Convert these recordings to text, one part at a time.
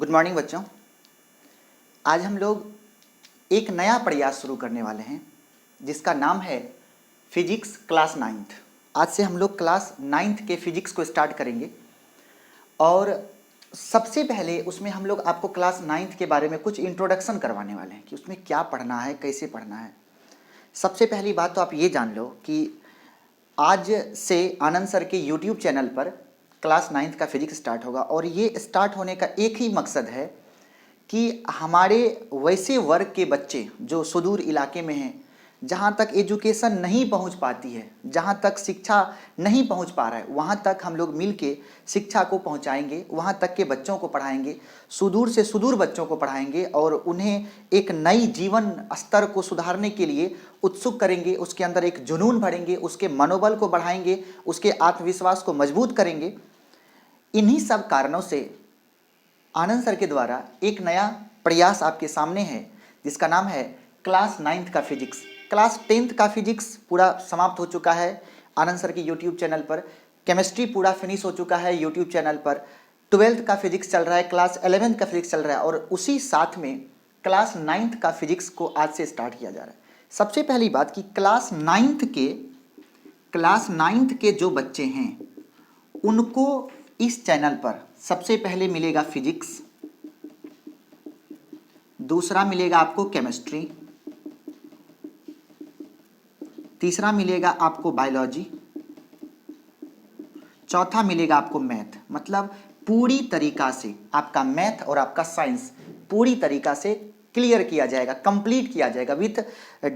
Good morning बच्चों। आज हम लोग एक नया प्रयास शुरू करने वाले हैं जिसका नाम है फिजिक्स क्लास 9th। आज से हम लोग क्लास 9th के फिजिक्स को स्टार्ट करेंगे और सबसे पहले उसमें हम लोग आपको क्लास 9th के बारे में कुछ इंट्रोडक्शन करवाने वाले हैं कि उसमें क्या पढ़ना है, कैसे पढ़ना है। सबसे पहली बात तो आप ये जान लो कि आज से आनंद सर के यूट्यूब चैनल पर क्लास 9th का फिजिक्स स्टार्ट होगा और ये स्टार्ट होने का एक ही मकसद है कि हमारे वैसे वर्ग के बच्चे जो सुदूर इलाके में हैं, जहाँ तक एजुकेशन नहीं पहुँच पाती है, जहाँ तक शिक्षा नहीं पहुँच पा रहा है, वहाँ तक हम लोग मिल के शिक्षा को पहुँचाएंगे, वहाँ तक के बच्चों को पढ़ाएंगे, सुदूर से सुदूर बच्चों को पढ़ाएंगे और उन्हें एक नई जीवन स्तर को सुधारने के लिए उत्सुक करेंगे, उसके अंदर एक जुनून भरेंगे, उसके मनोबल को बढ़ाएंगे, उसके आत्मविश्वास को मजबूत करेंगे। इन्हीं सब कारणों से आनंद सर के द्वारा एक नया प्रयास आपके सामने है जिसका नाम है क्लास 9th का फिजिक्स। क्लास 10th का फिजिक्स पूरा समाप्त हो चुका है आनंद सर के यूट्यूब चैनल पर। केमिस्ट्री पूरा फिनिश हो चुका है यूट्यूब चैनल पर। 12th का फिजिक्स चल रहा है, क्लास 11th का फिजिक्स चल रहा है और उसी साथ में क्लास 9th का फिजिक्स को आज से स्टार्ट किया जा रहा है। सबसे पहली बात कि क्लास 9th के जो बच्चे हैं उनको इस चैनल पर सबसे पहले मिलेगा फिजिक्स, दूसरा मिलेगा आपको केमिस्ट्री, तीसरा मिलेगा आपको बायोलॉजी, चौथा मिलेगा आपको मैथ। मतलब पूरी तरीका से आपका मैथ और आपका साइंस पूरी तरीका से क्लियर किया जाएगा, कंप्लीट किया जाएगा विथ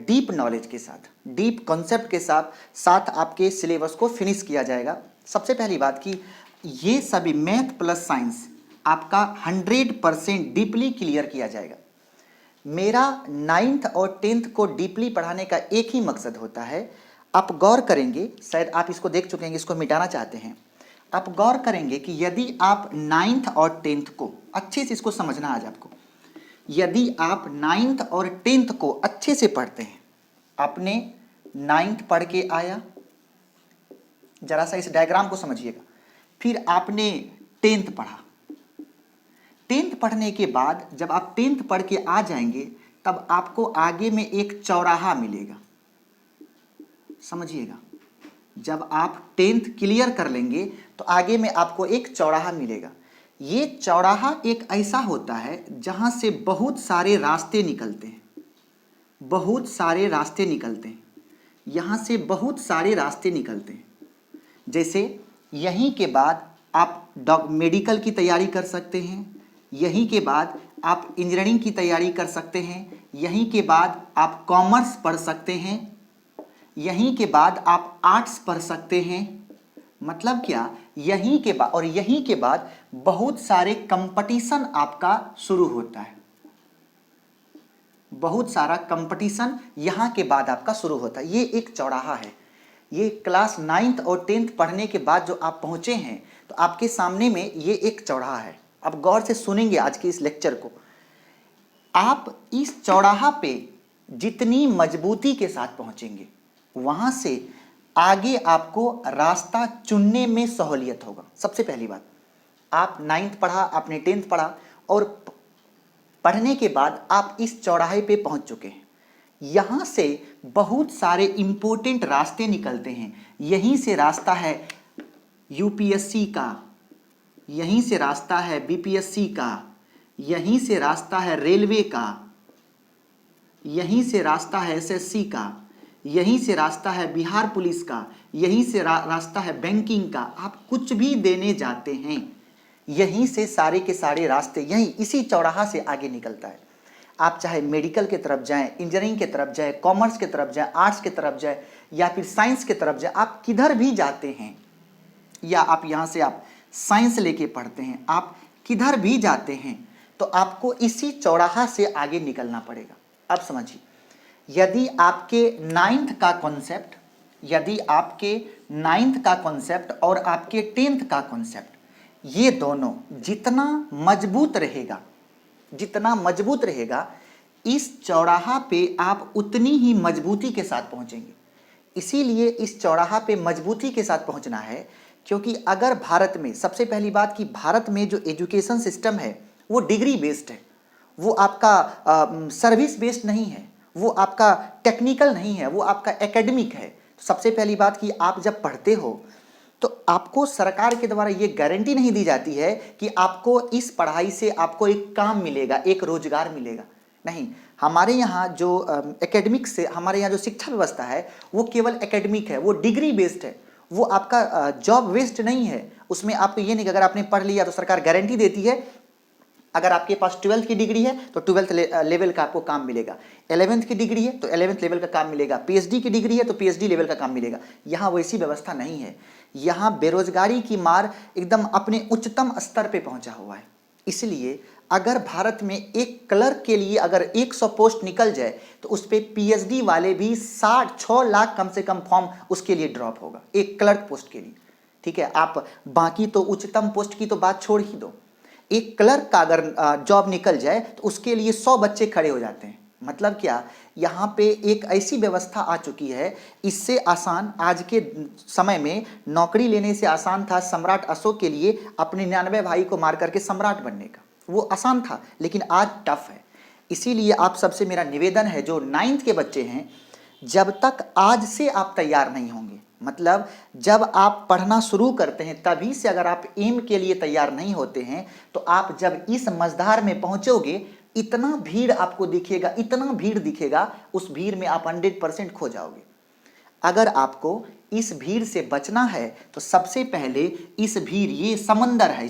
डीप नॉलेज के साथ, डीप कॉन्सेप्ट के साथ आपके सिलेबस को फिनिश किया जाएगा। सबसे पहली बात कि ये सभी मैथ प्लस साइंस आपका 100% डीपली क्लियर किया जाएगा। मेरा 9th और 10th को डीपली पढ़ाने का एक ही मकसद होता है। आप गौर करेंगे, शायद आप इसको देख चुके हैं, इसको मिटाना चाहते हैं। आप गौर करेंगे कि यदि आप 9th और 10th को अच्छे से, इसको समझना आज आपको, यदि आप 9th और 10th को अच्छे से पढ़ते हैं, आपने 9th पढ़ के आया, जरा सा इस डायग्राम को समझिएगा, फिर आपने 10th पढ़ा, 10th पढ़ने के बाद जब आप 10th पढ़ के आ जाएंगे तब आपको आगे में एक चौराहा मिलेगा। समझिएगा, जब आप 10th क्लियर कर लेंगे तो आगे में आपको एक चौराहा मिलेगा। ये चौराहा एक ऐसा होता है जहां से बहुत सारे रास्ते निकलते हैं, बहुत सारे रास्ते निकलते हैं, यहां से बहुत सारे रास्ते निकलते हैं। जैसे यहीं के बाद आप मेडिकल की तैयारी कर सकते हैं, यहीं के बाद आप इंजीनियरिंग की तैयारी कर सकते हैं, यहीं के बाद आप कॉमर्स पढ़ सकते हैं, यहीं के बाद आप आर्ट्स पढ़ सकते हैं। मतलब क्या, यहीं के बाद और यहीं के बाद बहुत सारे कंपटीशन आपका शुरू होता है, बहुत सारा कंपटीशन यहां के बाद आपका शुरू होता है। ये एक चौराहा है। ये क्लास 9th और 10th पढ़ने के बाद जो आप पहुंचे हैं तो आपके सामने में ये एक चौराहा है। आप गौर से सुनेंगे आज के इस लेक्चर को। आप इस चौराहा पे जितनी मजबूती के साथ पहुंचेंगे वहां से आगे आपको रास्ता चुनने में सहूलियत होगा। सबसे पहली बात, आप 9th पढ़ा, आपने 10th पढ़ा और पढ़ने के बाद आप इस चौराहे पे पहुंच चुके हैं। यहां से बहुत सारे इंपॉर्टेंट रास्ते निकलते हैं। यहीं से रास्ता है यूपीएससी का, यहीं से रास्ता है बीपीएससी का, यहीं से रास्ता है रेलवे का, यहीं से रास्ता है एसएससी का, यहीं से रास्ता है बिहार पुलिस का, यहीं से रास्ता है बैंकिंग का। आप कुछ भी देने जाते हैं यहीं से सारे के सारे रास्ते यहीं इसी चौराहा से आगे निकलता है। आप चाहे मेडिकल की तरफ जाएं, इंजीनियरिंग की तरफ जाएं, कॉमर्स की तरफ जाएं, आर्ट्स की तरफ जाएं या फिर साइंस की तरफ जाएं, आप किधर भी जाते हैं, या आप यहाँ से आप साइंस लेके पढ़ते हैं, आप किधर भी जाते हैं तो आपको इसी चौराहा से आगे निकलना पड़ेगा। अब समझिए, यदि आपके 9th का कॉन्सेप्ट, यदि आपके 9th का कॉन्सेप्ट और आपके 10th का कॉन्सेप्ट, ये दोनों जितना मजबूत रहेगा, जितना मजबूत रहेगा, इस चौराहा पे आप उतनी ही मजबूती के साथ पहुंचेंगे। इसीलिए इस चौराहा पे मजबूती के साथ पहुंचना है, क्योंकि अगर भारत में, सबसे पहली बात कि भारत में जो एजुकेशन सिस्टम है वो डिग्री बेस्ड है, वो आपका सर्विस बेस्ड नहीं है, वो आपका टेक्निकल नहीं है, वो आपका एकेडमिक है। तो सबसे पहली बात कि आप जब पढ़ते हो तो आपको सरकार के द्वारा ये गारंटी नहीं दी जाती है कि आपको इस पढ़ाई से आपको एक काम मिलेगा, एक रोजगार मिलेगा। नहीं, हमारे यहाँ जो एकेडमिक से हमारे यहाँ जो शिक्षा व्यवस्था है वो केवल एकेडमिक है, वो डिग्री बेस्ड है, वो आपका जॉब बेस्ड नहीं है। उसमें आपको ये नहीं कि अगर आपने पढ़ लिया तो सरकार गारंटी देती है अगर आपके पास 12th की डिग्री है तो 12th लेवल का आपको काम मिलेगा, 11th की डिग्री है तो 11th लेवल का काम मिलेगा, पीएचडी की डिग्री है तो पीएचडी लेवल का काम मिलेगा। यहाँ वैसी व्यवस्था नहीं है। यहाँ बेरोजगारी की मार एकदम अपने उच्चतम स्तर पे पहुंचा हुआ है। इसलिए अगर भारत में एक क्लर्क के लिए अगर 100 पोस्ट निकल जाए तो उस पर पीएचडी वाले भी 6 लाख कम से कम फॉर्म उसके लिए ड्रॉप होगा, एक क्लर्क पोस्ट के लिए। ठीक है, आप बाकी तो उच्चतम पोस्ट की तो बात छोड़ ही दो, एक क्लर्क का अगर जॉब निकल जाए तो उसके लिए 100 बच्चे खड़े हो जाते हैं। मतलब क्या, यहाँ पे एक ऐसी व्यवस्था आ चुकी है, इससे आसान आज के समय में नौकरी लेने से आसान था सम्राट अशोक के लिए अपने 99 भाई को मार करके सम्राट बनने का, वो आसान था, लेकिन आज टफ है। इसीलिए आप सबसे मेरा निवेदन है, जो 9th के बच्चे हैं, जब तक आज से आप तैयार नहीं होंगे, मतलब जब आप पढ़ना शुरू करते हैं तभी से अगर आप एम के लिए तैयार नहीं होते हैं तो आप जब इस मझधार में पहुंचोगे इतना भीड़ आपको दिखेगा, इतना भीड़ दिखेगा, उस भीड़ में आप 100% खो जाओगे। अगर आपको इस भीड़ से बचना है तो सबसे पहले इस भीड़, ये समंदर है,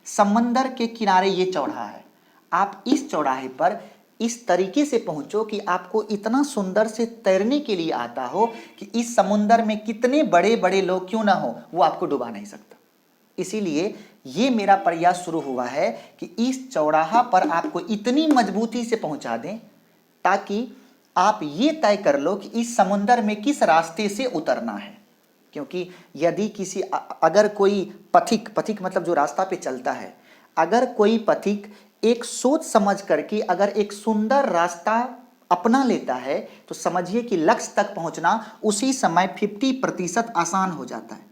समंदर के किनारे ये चौराहा है, आप इस चौराहे पर इस तरीके से पहुंचो कि आपको इतना सुंदर से तैरने के लिए आता हो कि इस समुंदर में कितने बड़े बड़े लोग क्यों ना हो वो आपको डुबा नहीं सकता। इसीलिए ये मेरा प्रयास शुरू हुआ है कि इस चौराहा पर आपको इतनी मजबूती से पहुंचा दें ताकि आप ये तय कर लो कि इस समुंदर में किस रास्ते से उतरना है। क्योंकि यदि किसी अगर कोई पथिक मतलब जो रास्ता पे चलता है, अगर कोई पथिक एक सोच समझ करके अगर एक सुंदर रास्ता अपना लेता है तो समझिए कि लक्ष्य तक पहुंचना उसी समय 50% आसान हो जाता है।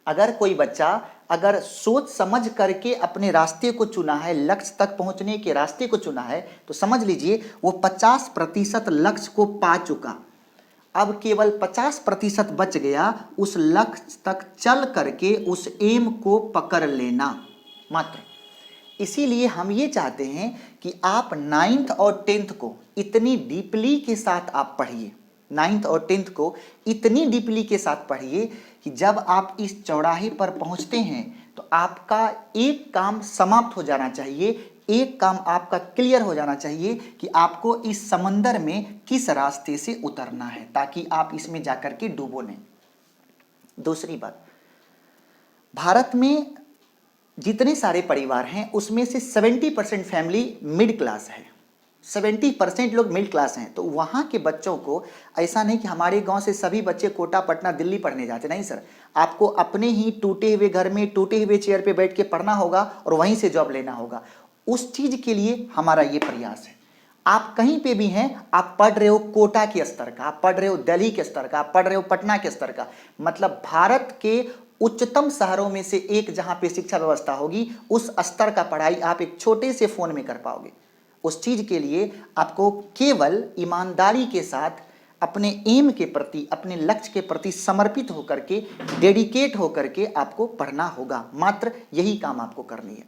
अगर कोई बच्चा अगर सोच समझ करके अपने रास्ते को चुना है, लक्ष्य तक पहुंचने के रास्ते को चुना है, तो समझ लीजिए वो 50% लक्ष्य को पा चुका। अब केवल 50% बच गया उस लक्ष्य तक चल करके उस एम को पकड़ लेना मात्र। इसीलिए हम ये चाहते हैं कि आप 9th और 10th को इतनी डीपली के साथ आप पढ़िए, 9th और 10th को इतनी डीपली के साथ पढ़िए कि जब आप इस चौराहे पर पहुंचते हैं तो आपका एक काम समाप्त हो जाना चाहिए, एक काम आपका क्लियर हो जाना चाहिए कि आपको इस समंदर में किस रास्ते से उतरना है ताकि आप इसमें जाकर के डूबो नहीं। दूसरी बात, भारत में जितने सारे परिवार हैं उसमें से 70% फैमिली मिडिल क्लास है, 70% लोग मिडिल क्लास हैं। तो वहाँ के बच्चों को ऐसा नहीं कि हमारे गांव से सभी बच्चे कोटा, पटना, दिल्ली पढ़ने जाते, नहीं सर, आपको अपने ही टूटे हुए घर में टूटे हुए चेयर पे बैठ के पढ़ना होगा और वहीं से जॉब लेना होगा। उस चीज़ के लिए हमारा ये प्रयास है। आप कहीं पे भी हैं, आप पढ़ रहे हो कोटा के स्तर का, आप पढ़ रहे हो दिल्ली के स्तर का, आप पढ़ रहे हो पटना के स्तर का, मतलब भारत के उच्चतम शहरों में से एक जहां पे शिक्षा व्यवस्था होगी उस स्तर का पढ़ाई आप एक छोटे से फोन में कर पाओगे। उस चीज के लिए आपको केवल ईमानदारी के साथ अपने एम के प्रति, अपने लक्ष्य के प्रति समर्पित होकर के, डेडिकेट होकर के आपको पढ़ना होगा, मात्र यही काम आपको करनी है।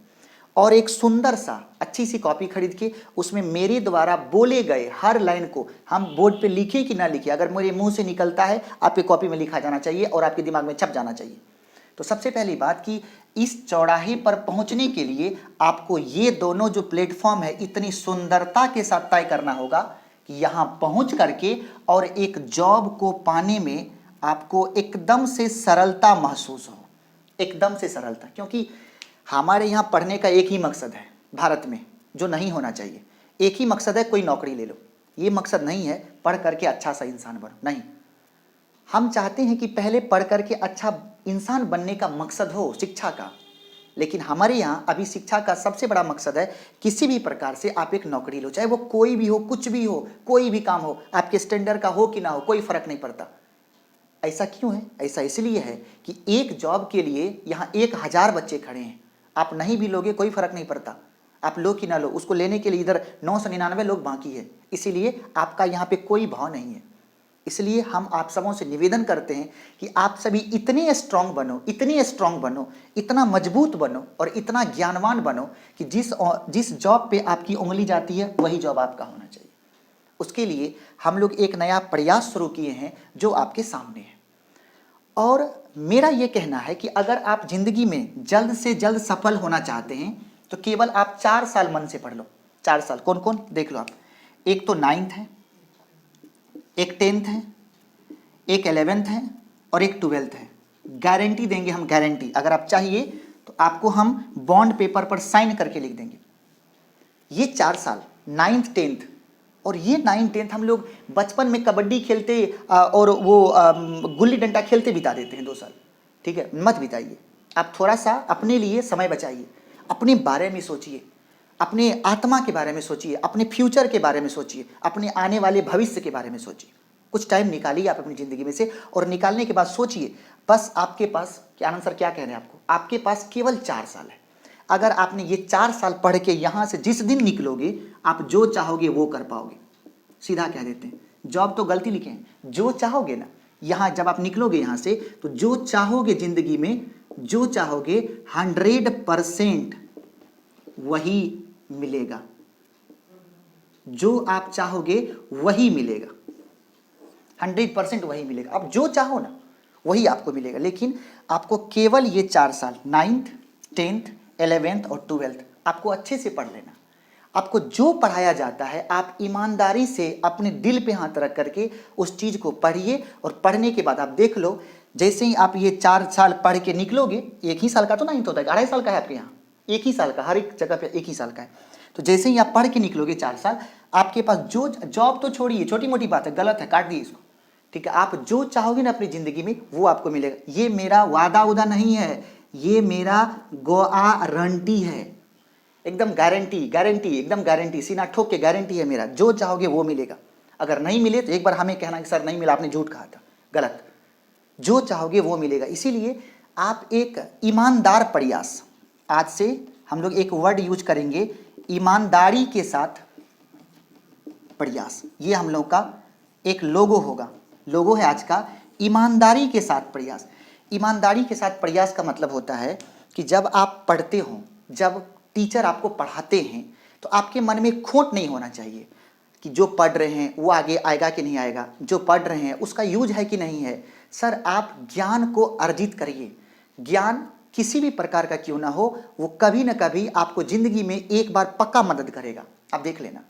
और एक सुंदर सा अच्छी सी कॉपी खरीद के उसमें मेरे द्वारा बोले गए हर लाइन को हम बोर्ड पे लिखे कि ना लिखे, अगर मेरे मुंह से निकलता है आपके कॉपी में लिखा जाना चाहिए और आपके दिमाग में छप जाना चाहिए। तो सबसे पहली बात कि इस चौराहे पर पहुंचने के लिए आपको ये दोनों जो प्लेटफॉर्म है इतनी सुंदरता के साथ तय करना होगा कि यहां पहुंच करके और एक जॉब को पाने में आपको एकदम से सरलता महसूस हो, एकदम से सरलता। क्योंकि हमारे यहाँ पढ़ने का एक ही मकसद है भारत में, जो नहीं होना चाहिए। एक ही मकसद है, कोई नौकरी ले लो। ये मकसद नहीं है पढ़ करके अच्छा सा इंसान बनो, नहीं। हम चाहते हैं कि पहले पढ़ करके अच्छा इंसान बनने का मकसद हो शिक्षा का, लेकिन हमारे यहाँ अभी शिक्षा का सबसे बड़ा मकसद है किसी भी प्रकार से आप एक नौकरी लो, चाहे वो कोई भी हो, कुछ भी हो, कोई भी काम हो, आपके स्टैंडर्ड का हो कि ना हो, कोई फर्क नहीं पड़ता। ऐसा क्यों है? ऐसा इसलिए है कि एक जॉब के लिए यहाँ 1000 बच्चे खड़े हैं आप नहीं भी लोगे कोई फर्क नहीं पड़ता, आप लो कि ना लो, उसको लेने के लिए इधर 999 लोग बाकी है, इसीलिए आपका यहाँ पे कोई भाव नहीं है। इसलिए हम आप सबों से निवेदन करते हैं कि आप सभी इतने स्ट्रांग बनो, इतने स्ट्रांग बनो, इतना मजबूत बनो और इतना ज्ञानवान बनो कि जिस जॉब पे आपकी उंगली जाती है वही जॉब आपका होना चाहिए। उसके लिए हम लोग एक नया प्रयास शुरू किए हैं जो आपके सामने है। और मेरा ये कहना है कि अगर आप जिंदगी में जल्द से जल्द सफल होना चाहते हैं तो केवल आप 4 साल मन से पढ़ लो। 4 साल कौन कौन देख लो आप, एक तो 9th है, एक 10th है, एक 11th है और एक 12th है। गारंटी देंगे हम, गारंटी, अगर आप चाहिए तो आपको हम बॉन्ड पेपर पर साइन करके लिख देंगे। ये 4 साल 9th 10th, और ये 9th 10th हम लोग बचपन में कबड्डी खेलते और वो गुल्ली डंडा खेलते बिता देते हैं 2 साल। ठीक है, मत बिताइए। आप थोड़ा सा अपने लिए समय बचाइए, अपने बारे में सोचिए, अपने आत्मा के बारे में सोचिए, अपने फ्यूचर के बारे में सोचिए, अपने आने वाले भविष्य के बारे में सोचिए। कुछ टाइम निकालिए आप अपनी ज़िंदगी में से, और निकालने के बाद सोचिए बस आपके पास, क्या आनंद सर क्या कह रहे हैं आपको, आपके पास केवल 4 साल है। अगर आपने ये 4 साल पढ़ के यहाँ से जिस दिन निकलोगे आप जो चाहोगे वो कर पाओगे। सीधा कह देते हैं, जॉब तो गलती लिखे हैं, जो चाहोगे ना, यहाँ जब आप निकलोगे यहाँ से तो जो चाहोगे ज़िंदगी में, जो चाहोगे 100% वही मिलेगा। जो आप चाहोगे वही मिलेगा, 100% वही मिलेगा। आप जो चाहो ना वही आपको मिलेगा। लेकिन आपको केवल ये 4 साल 9th 10th 11th और 12th आपको अच्छे से पढ़ लेना। आपको जो पढ़ाया जाता है आप ईमानदारी से अपने दिल पे हाथ रख करके उस चीज़ को पढ़िए, और पढ़ने के बाद आप देख लो जैसे ही आप ये 4 साल पढ़ के निकलोगे, 1 ही साल का तो नहीं होता है, 2.5 साल का है आपके यहाँ, 1 ही साल का, हर एक जगह पे 1 ही साल का है। तो जैसे ही आप पढ़ के निकलोगे 4 साल, आपके पास जो जॉब तो छोड़िए, छोटी मोटी बात है, गलत है, काट दिए इसको। ठीक है, आप जो चाहोगे ना अपनी ज़िंदगी में वो आपको मिलेगा। ये मेरा वादा उदा नहीं है, ये मेरा गारंटी है, एकदम गारंटी, गारंटी, एकदम गारंटी, सीना ठोक के गारंटी है मेरा। जो चाहोगे वो मिलेगा। अगर नहीं मिले तो एक बार हमें कहना कि सर नहीं मिला, आपने झूठ कहा था, गलत। जो चाहोगे वो मिलेगा। इसीलिए आप एक ईमानदार प्रयास, आज से हम लोग एक वर्ड यूज करेंगे, ईमानदारी के साथ प्रयास। ये हम लोग का एक लोगो होगा, लोगो है आज का, ईमानदारी के साथ प्रयास। ईमानदारी के साथ प्रयास का मतलब होता है कि जब आप पढ़ते हो, जब टीचर आपको पढ़ाते हैं तो आपके मन में खोट नहीं होना चाहिए कि जो पढ़ रहे हैं वो आगे आएगा कि नहीं आएगा, जो पढ़ रहे हैं उसका यूज है कि नहीं है। सर आप ज्ञान को अर्जित करिए। ज्ञान किसी भी प्रकार का क्यों ना हो, वो कभी ना कभी आपको ज़िंदगी में एक बार पक्का मदद करेगा। आप देख लेना,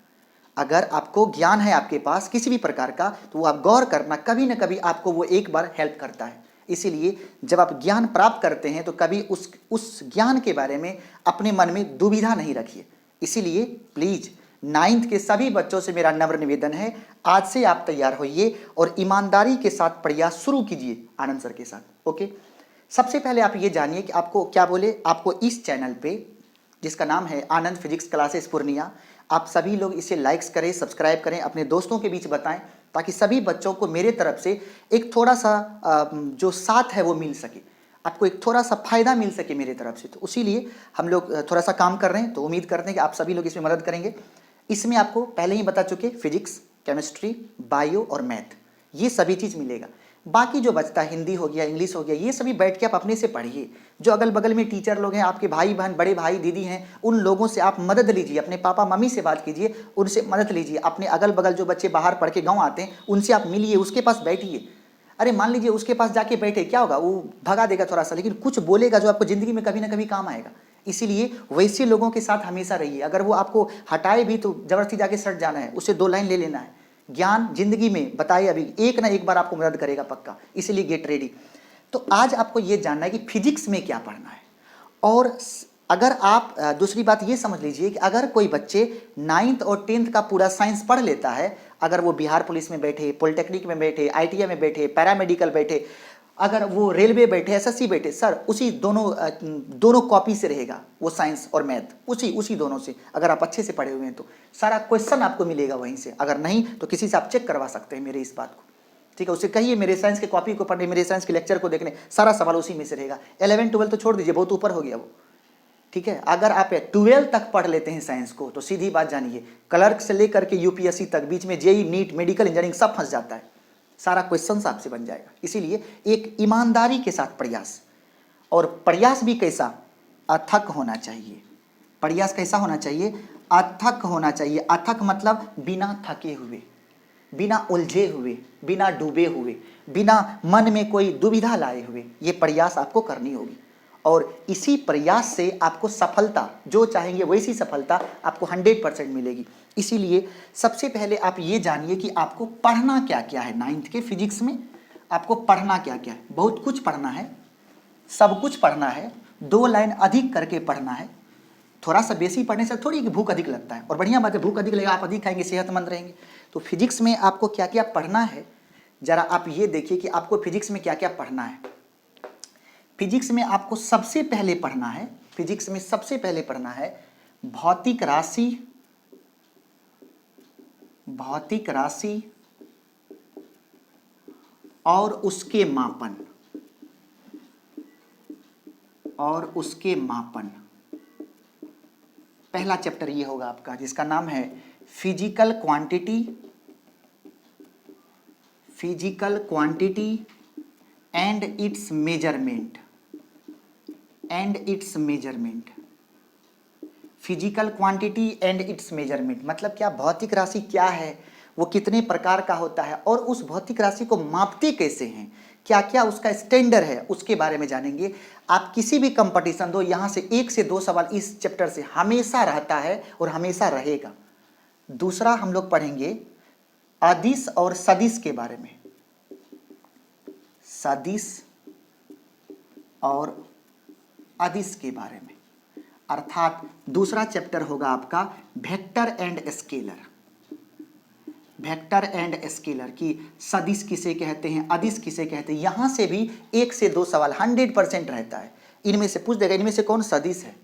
अगर आपको ज्ञान है आपके पास किसी भी प्रकार का, तो वो आप गौर करना, कभी ना कभी आपको वो एक बार हेल्प करता है। इसीलिए जब आप ज्ञान प्राप्त करते हैं तो कभी उस ज्ञान के बारे में अपने मन में दुविधा नहीं रखिए। इसीलिए प्लीज़ 9th के सभी बच्चों से मेरा नम्र निवेदन है, आज से आप तैयार होइए और ईमानदारी के साथ प्रयास शुरू कीजिए आनंद सर के साथ। ओके, सबसे पहले आप ये जानिए कि आपको क्या बोले, आपको इस चैनल पे जिसका नाम है आनंद फिजिक्स क्लासेस पूर्णिया, आप सभी लोग इसे लाइक्स करें, सब्सक्राइब करें, अपने दोस्तों के बीच बताएं, ताकि सभी बच्चों को मेरे तरफ से एक थोड़ा सा जो साथ है वो मिल सके, आपको एक थोड़ा सा फ़ायदा मिल सके मेरे तरफ से। तो उसी लिए हम लोग थोड़ा सा काम कर रहे हैं, तो उम्मीद करते हैं कि आप सभी लोग इसमें मदद करेंगे। इसमें आपको पहले ही बता चुके, फिजिक्स, केमिस्ट्री, बायो और मैथ, ये सभी चीज़ मिलेगा। बाकी जो बचता है, हिंदी हो गया, इंग्लिश हो गया, ये सभी बैठ के आप अपने से पढ़िए। जो अगल बगल में टीचर लोग हैं, आपके भाई बहन, बड़े भाई दीदी हैं, उन लोगों से आप मदद लीजिए, अपने पापा मम्मी से बात कीजिए, उनसे मदद लीजिए। अपने अगल बगल जो बच्चे बाहर पढ़ के गाँव आते हैं उनसे आप मिलिए, उसके पास बैठिए। अरे मान लीजिए उसके पास जाके बैठे, क्या होगा, वो भगा देगा थोड़ा सा, लेकिन कुछ बोलेगा जो आपको ज़िंदगी में कभी ना कभी काम आएगा। इसीलिए वैसे लोगों के साथ हमेशा रहिए। अगर वो आपको हटाए भी तो ज़बरदस्ती जाके सट जाना है, उससे 2 लाइन ले लेना है। ज्ञान जिंदगी में बताए अभी एक ना एक बार आपको मदद करेगा पक्का, इसीलिए गेट रेडी। तो आज आपको ये जानना है कि फिजिक्स में क्या पढ़ना है। और अगर आप दूसरी बात ये समझ लीजिए कि अगर कोई बच्चे 9th और 10th का पूरा साइंस पढ़ लेता है, अगर वो बिहार पुलिस में बैठे, पॉलिटेक्निक में बैठे, ITI में बैठे, पैरामेडिकल बैठे, अगर वो रेलवे बैठे, SSC बैठे, सर उसी दोनों कॉपी से रहेगा वो साइंस और मैथ, उसी दोनों से। अगर आप अच्छे से पढ़े हुए हैं तो सारा क्वेश्चन आपको मिलेगा वहीं से। अगर नहीं तो किसी से आप चेक करवा सकते हैं मेरे इस बात को, ठीक है। उसे कहिए मेरे साइंस के कॉपी को पढ़ने, मेरे साइंस के लेक्चर को देखने, सारा सवाल उसी में से रहेगा। 11 12 तो छोड़ दीजिए, बहुत ऊपर हो गया वो। ठीक है, अगर आप 12 तक पढ़ लेते हैं साइंस को तो सीधी बात जानिए, क्लर्क से लेकर के यूपीएससी तक, बीच में जेई, नीट, मेडिकल, इंजीनियरिंग सब फंस जाता है, सारा क्वेश्चन आपसे बन जाएगा। इसीलिए एक ईमानदारी के साथ प्रयास, और प्रयास भी कैसा, अथक होना चाहिए। प्रयास कैसा होना चाहिए, अथक होना चाहिए। अथक मतलब बिना थके हुए, बिना उलझे हुए, बिना डूबे हुए, बिना मन में कोई दुविधा लाए हुए, ये प्रयास आपको करनी होगी। और इसी प्रयास से आपको सफलता, जो चाहेंगे वैसी सफलता आपको 100% मिलेगी। इसीलिए सबसे पहले आप ये जानिए कि आपको पढ़ना क्या क्या है। 9th के फिजिक्स में आपको पढ़ना क्या क्या है। बहुत कुछ पढ़ना है, सब कुछ पढ़ना है, 2 लाइन अधिक करके पढ़ना है। थोड़ा सा बेसी पढ़ने से थोड़ी भूख अधिक लगता है, और बढ़िया बात है, भूख अधिक लगेगा, आप अधिक खाएंगे, सेहतमंद रहेंगे। तो फिजिक्स में आपको क्या क्या पढ़ना है, जरा आप ये देखिए कि आपको फिजिक्स में क्या क्या पढ़ना है। फिजिक्स में आपको सबसे पहले पढ़ना है, फिजिक्स में सबसे पहले पढ़ना है भौतिक राशि, भौतिक राशि और उसके मापन, और उसके मापन। पहला चैप्टर ये होगा आपका, जिसका नाम है physical quantity, physical quantity and it's measurement, and it's measurement. Physical quantity and it's measurement मतलब क्या, भौतिक राशि क्या है, वो कितने प्रकार का होता है, और उस भौतिक राशि को मापते कैसे हैं, क्या क्या उसका स्टैंडर्ड है, उसके बारे में जानेंगे। आप किसी भी कंपटीशन दो, यहाँ से 1 से 2 सवाल इस चैप्टर से हमेशा रहता है और हमेशा रहेगा। दूसरा हम लोग पढ़ेंगे अदिश और सदिश के बारे में, सदिश और अदिश के बारे में, अर्थात दूसरा चैप्टर होगा आपका vector and scalar, vector and scalar की सदिश किसे कहते हैं, अदिश किसे कहते हैं। यहां से भी 1 से 2 सवाल 100% रहता है। इनमें से पूछ देगा, इनमें से कौन सदिश है,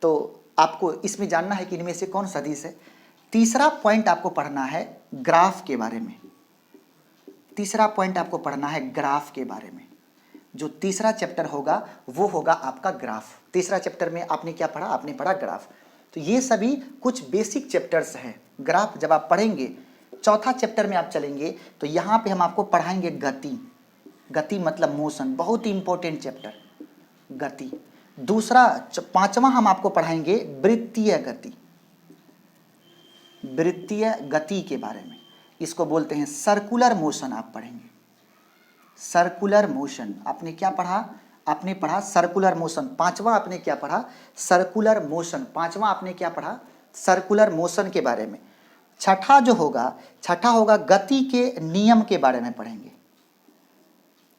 तो आपको इसमें जानना है कि इनमें से कौन सदिश है। तीसरा पॉइंट आपको पढ़ना है ग्राफ के बारे में, तीसरा पॉइंट आपको पढ़ना है ग्राफ के बारे में। जो तीसरा चैप्टर होगा वो होगा आपका ग्राफ। तीसरा चैप्टर में आपने क्या पढ़ा, आपने पढ़ा ग्राफ। तो ये सभी कुछ बेसिक चैप्टर्स हैं। ग्राफ जब आप पढ़ेंगे, चौथा चैप्टर में आप चलेंगे तो यहाँ पे हम आपको पढ़ाएंगे गति, गति मतलब मोशन, बहुत ही इंपॉर्टेंट चैप्टर गति। दूसरा 5वां हम आपको पढ़ाएंगे वृत्तीय गति, वृत्तीय गति के बारे में, इसको बोलते हैं सर्कुलर मोशन। आप पढ़ेंगे सर्कुलर मोशन। आपने क्या पढ़ा, आपने पढ़ा सर्कुलर मोशन। 5वां आपने क्या पढ़ा, सर्कुलर मोशन। 5वां आपने क्या पढ़ा, सर्कुलर मोशन के बारे में। छठा जो होगा, छठा होगा गति के नियम के बारे में पढ़ेंगे,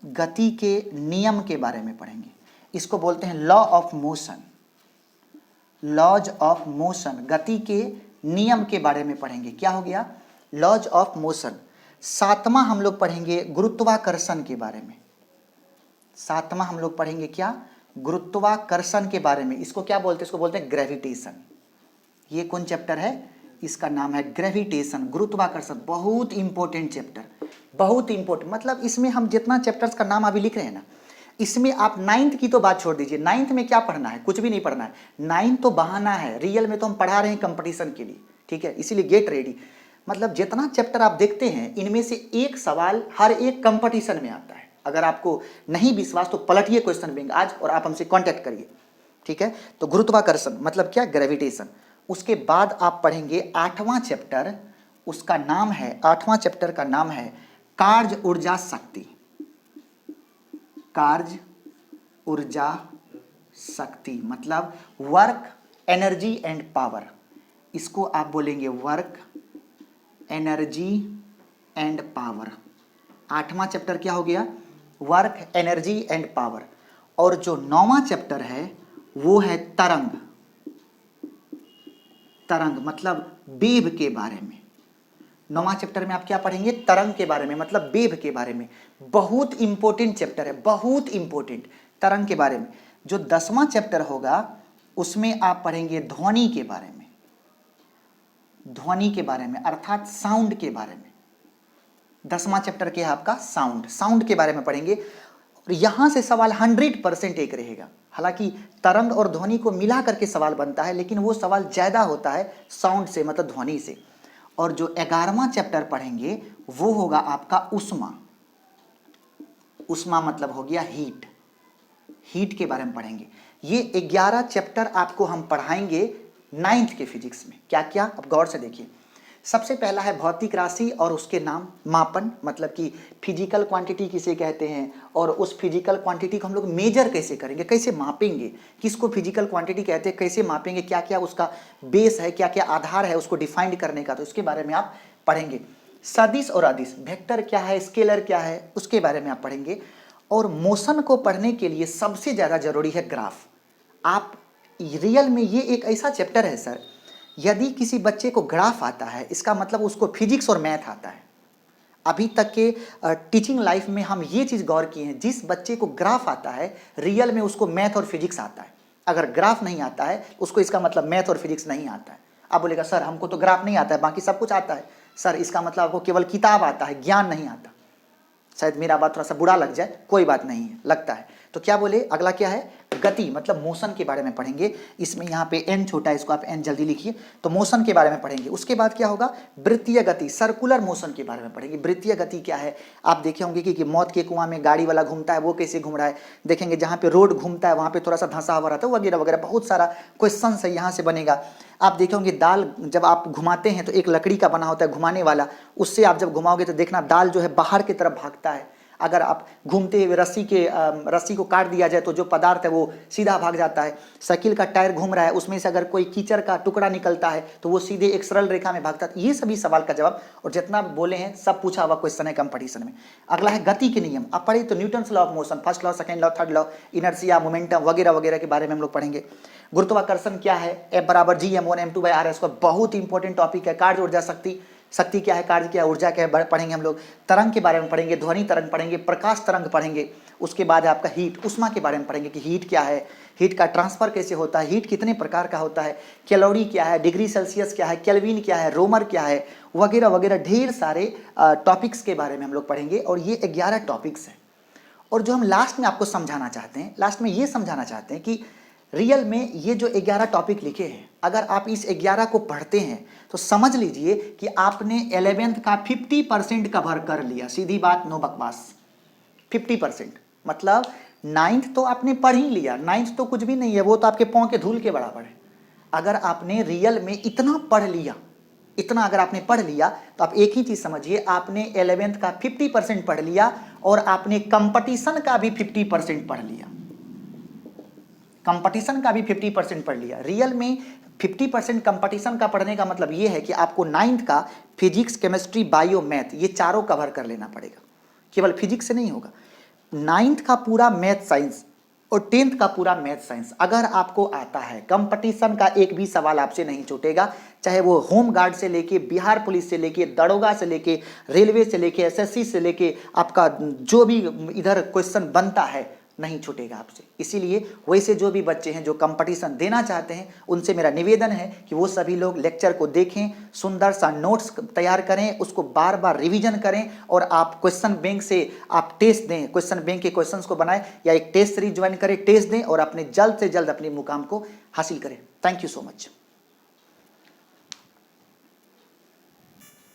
गति के नियम के बारे में पढ़ेंगे। इसको बोलते हैं law of motion, laws of motion. गति के नियम के बारे में पढ़ेंगे। क्या हो गया, लॉज ऑफ मोशन। 7वां हम लोग पढ़ेंगे गुरुत्वाकर्षण के बारे में। 7वां हम लोग पढ़ेंगे क्या, गुरुत्वाकर्षण के बारे में। इसको क्या बोलते हैं, इसको बोलते हैं ग्रेविटेशन। ये कौन चैप्टर है, इसका नाम है ग्रेविटेशन, गुरुत्वाकर्षण। बहुत इंपॉर्टेंट चैप्टर, बहुत इंपॉर्टेंट। मतलब इसमें हम जितना चैप्टर्स का नाम अभी लिख रहे हैं ना, इसमें आप 9th की तो बात छोड़ दीजिए। 9th में क्या पढ़ना है, कुछ भी नहीं पढ़ना है। 9th तो बहाना है, रियल में तो हम पढ़ा रहे हैं कंपटीशन के लिए, ठीक है। इसीलिए गेट रेडी। मतलब जितना चैप्टर आप देखते हैं, इनमें से एक सवाल हर एक कंपटीशन में आता है। अगर आपको नहीं विश्वास तो पलटिए क्वेश्चन बैंक आज और आप हमसे कांटेक्ट करिए, ठीक है। तो गुरुत्वाकर्षण मतलब क्या, ग्रेविटेशन। उसके बाद आप पढ़ेंगे 8वां चैप्टर, उसका नाम है, 8वां चैप्टर का नाम है कार्य ऊर्जा शक्ति, कार्य ऊर्जा शक्ति मतलब वर्क एनर्जी एंड पावर। इसको आप बोलेंगे वर्क एनर्जी एंड पावर। 8वां चैप्टर क्या हो गया, वर्क एनर्जी एंड पावर। और जो 9वां चैप्टर है वो है तरंग, तरंग मतलब वेव के बारे में। 9वां चैप्टर में आप क्या पढ़ेंगे, तरंग के बारे में मतलब वेव के बारे में। बहुत इंपॉर्टेंट चैप्टर है, बहुत इंपॉर्टेंट, तरंग के बारे में। जो 10वां चैप्टर होगा उसमें आप पढ़ेंगे ध्वनि के बारे में, ध्वनि के बारे में अर्थात साउंड के बारे में। 10वां चैप्टर क्या है आपका, साउंड, साउंड के बारे में पढ़ेंगे। और यहाँ से सवाल 100% एक रहेगा। हालांकि तरंग और ध्वनि को मिला करके सवाल बनता है, लेकिन वो सवाल ज़्यादा होता है साउंड से, मतलब ध्वनि से। और जो 11वां चैप्टर पढ़ेंगे वो होगा आपका उष्मा। उष्मा मतलब हो गया हीट, हीट के बारे में पढ़ेंगे। ये 11 चैप्टर आपको हम पढ़ाएंगे 9th के फिजिक्स में। क्या क्या, अब गौर से देखिए। सबसे पहला है भौतिक राशि और उसके नाम, मापन, मतलब कि फिजिकल क्वांटिटी किसे कहते हैं, और उस फिजिकल क्वांटिटी को हम लोग मेजर कैसे करेंगे, कैसे मापेंगे, किसको फिजिकल क्वांटिटी कहते हैं, कैसे मापेंगे, क्या क्या उसका बेस है, क्या क्या आधार है उसको डिफाइंड करने का, तो उसके बारे में आप पढ़ेंगे। सदिश और अदिश, वेक्टर क्या है, स्केलर क्या है, उसके बारे में आप पढ़ेंगे। और मोशन को पढ़ने के लिए सबसे ज़्यादा जरूरी है ग्राफ। आप रियल में ये एक ऐसा चैप्टर है सर, यदि किसी बच्चे को ग्राफ आता है इसका मतलब उसको फिजिक्स और मैथ आता है। अभी तक के टीचिंग लाइफ में हम ये चीज़ गौर किए हैं, जिस बच्चे को ग्राफ आता है रियल में उसको मैथ और फिजिक्स आता है। अगर ग्राफ नहीं आता है उसको इसका मतलब मैथ और फिजिक्स नहीं आता है। आप बोलेगा सर हमको तो ग्राफ नहीं आता है, बाकी सब कुछ आता है। सर इसका मतलब आपको केवल किताब आता है, ज्ञान नहीं आता। शायद मेरा बात थोड़ा सा बुरा लग जाए, कोई बात नहीं है, लगता है तो क्या बोले। अगला क्या है, गति, मतलब मोशन के बारे में पढ़ेंगे। इसमें यहाँ पे n छोटा है, इसको आप n जल्दी लिखिए। तो मोशन के बारे में पढ़ेंगे। उसके बाद क्या होगा, वृत्तीय गति, सर्कुलर मोशन के बारे में पढ़ेंगे। वृत्तीय गति क्या है, आप देखे होंगे कि मौत के कुआं में गाड़ी वाला घूमता है, वो कैसे घूम रहा है। देखेंगे जहाँ पे रोड घूमता है वहाँ पे थोड़ा सा धंसा हुआ रहता है, वगैरह वगैरह, बहुत सारा क्वेश्चन है यहाँ से बनेगा। आप देखे होंगे दाल जब आप घुमाते हैं तो एक लकड़ी का बना होता है घुमाने वाला, उससे आप जब घुमाओगे तो देखना दाल जो है बाहर की तरफ भागता है। अगर आप घूमते हुए रस्सी को काट दिया जाए तो जो पदार्थ है वो सीधा भाग जाता है। साइकिल का टायर घूम रहा है, उसमें से अगर कोई कीचड़ का टुकड़ा निकलता है तो वो सीधे एक सरल रेखा में भागता है। ये सभी सवाल का जवाब और जितना बोले हैं सब पूछा हुआ क्वेश्चन है कंपटीशन में। अगला है गति के नियम। आप पढ़े तो Newton's law of motion, first law, second law, third law, inertia, momentum वगैरह वगैरह के बारे में हम लोग पढ़ेंगे। गुरुत्वाकर्षण क्या है, F = G m1 m2 r, इसका बहुत इंपॉर्टेंट टॉपिक है। कार्य ऊर्जा शक्ति, शक्ति क्या है, कार्य क्या है, ऊर्जा क्या है, पढ़ेंगे हम लोग। तरंग के बारे में पढ़ेंगे, ध्वनि तरंग पढ़ेंगे, प्रकाश तरंग पढ़ेंगे। उसके बाद आपका हीट, उष्मा के बारे में पढ़ेंगे कि हीट क्या है, हीट का ट्रांसफर कैसे होता है, हीट कितने प्रकार का होता है, कैलोरी क्या है, डिग्री सेल्सियस क्या है, केल्विन क्या है, रोमर क्या है, वगैरह वगैरह ढेर सारे टॉपिक्स के बारे में हम लोग पढ़ेंगे। और ये 11 टॉपिक्स हैं। और जो हम लास्ट में आपको समझाना चाहते हैं, लास्ट में ये समझाना चाहते हैं कि रियल में ये जो 11 टॉपिक लिखे हैं, अगर आप इस 11 को पढ़ते हैं तो समझ लीजिए कि आपने 11th का 50% कवर कर लिया। सीधी बात, नो बकवास, 50%। मतलब 9th तो आपने पढ़ ही लिया, 9th तो कुछ भी नहीं है, वो तो आपके पाँव के धूल के बराबर है। अगर आपने रियल में इतना पढ़ लिया, इतना अगर आपने पढ़ लिया तो आप एक ही चीज समझिए, आपने 11th का 50% पढ़ लिया और आपने कंपटीशन का भी 50% पढ़ लिया। कंपटीशन का भी 50% पढ़ लिया। रियल में 50% कंपटीशन का पढ़ने का मतलब ये है कि आपको 9th का फिजिक्स, केमिस्ट्री, बायो, मैथ, ये चारों कवर कर लेना पड़ेगा। केवल फिजिक्स से नहीं होगा। 9th का पूरा मैथ साइंस और 10th का पूरा मैथ साइंस अगर आपको आता है, कंपटीशन का एक भी सवाल आपसे नहीं छूटेगा। चाहे वो होम गार्ड से लेके, बिहार पुलिस से लेके, दरोगा से लेके, रेलवे से लेके, एसएससी से लेके, आपका जो भी इधर क्वेश्चन बनता है नहीं छूटेगा आपसे। इसीलिए वैसे जो भी बच्चे हैं जो कंपटीशन देना चाहते हैं, उनसे मेरा निवेदन है कि वो सभी लोग लेक्चर को देखें, सुंदर सा नोट्स तैयार करें, उसको बार बार रिवीजन करें और आप क्वेश्चन बैंक से आप टेस्ट दें, क्वेश्चन बैंक के क्वेश्चंस को बनाएं या एक टेस्ट सीरीज ज्वाइन करें, टेस्ट दें और अपने जल्द से जल्द अपने मुकाम को हासिल करें। Thank you so much.